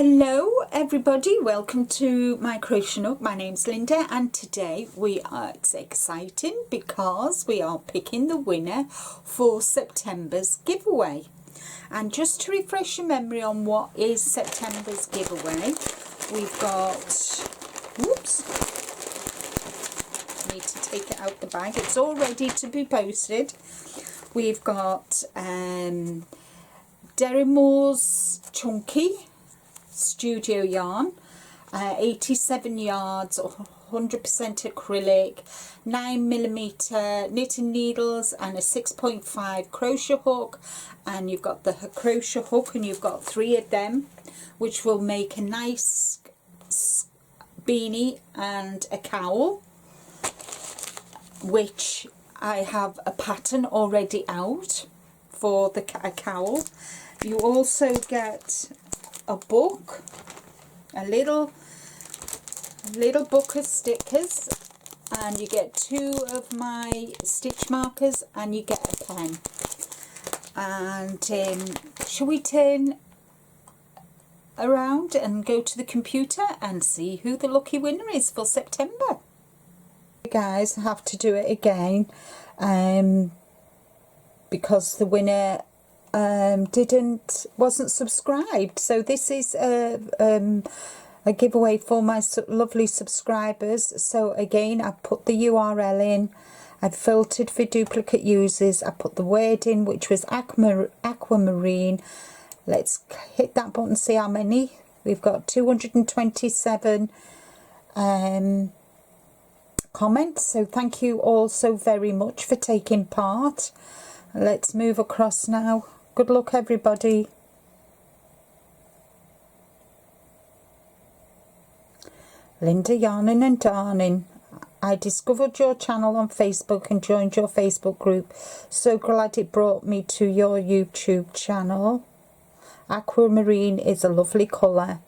Hello everybody, welcome to my crochet nook. My name's Linda and today it's exciting because we are picking the winner for September's giveaway. And just to refresh your memory on what is September's giveaway, we've got, whoops, need to take it out the bag, it's all ready to be posted. We've got Derrymore's Chunky Studio yarn, 87 yards, 100% acrylic, 9mm knitting needles and a 6.5 crochet hook, and you've got the crochet hook and you've got 3 of them, which will make a nice beanie and a cowl, which I have a pattern already out for a cowl. You also get a book, a little book of stickers, and you get 2 of my stitch markers and you get a pen. And shall we turn around and go to the computer and see who the lucky winner is for September? Guys, I have to do it again because the winner wasn't subscribed. So this is a giveaway for my lovely subscribers. So again, I put the URL in, I've filtered for duplicate users, I put the word in, which was aquamarine. Let's hit that button, see how many we've got. 227 comments, so thank you all so very much for taking part. Let's move across now. Good luck everybody. Linda Yarning and Darning. I discovered your channel on Facebook and joined your Facebook group. So glad it brought me to your YouTube channel. Aquamarine is a lovely colour.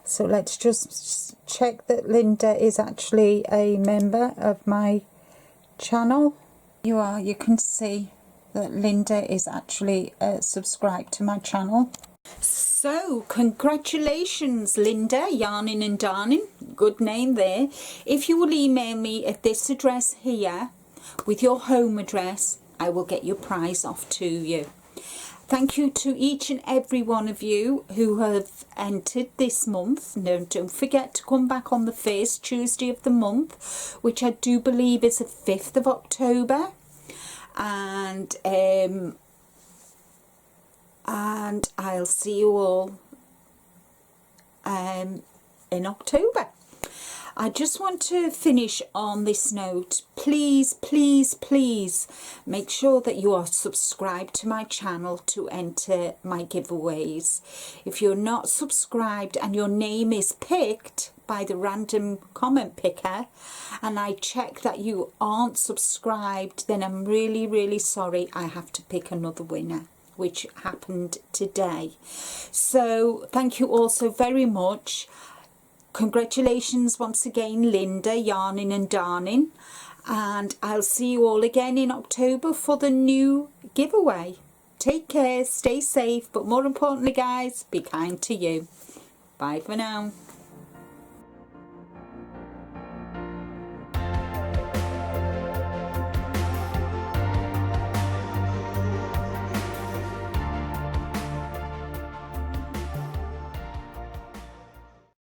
So let's just check that Linda is actually a member of my channel. You can see that Linda is actually subscribed to my channel. So congratulations Linda, Yarning and Darning, good name there. If you will email me at this address here with your home address, I will get your prize off to you. Thank you to each and every one of you who have entered this month. No, don't forget to come back on the first Tuesday of the month, which I do believe is the 5th of October. And I'll see you all in October. I just want to finish on this note. Please, please, please make sure that you are subscribed to my channel to enter my giveaways. If you're not subscribed and your name is picked by the random comment picker and I check that you aren't subscribed, then I'm really, really sorry. I have to pick another winner, which happened today. So thank you all so very much. Congratulations once again, Linda, Yarning and Darning, and I'll see you all again in October for the new giveaway. Take care, stay safe, but more importantly guys, be kind to you. Bye for now.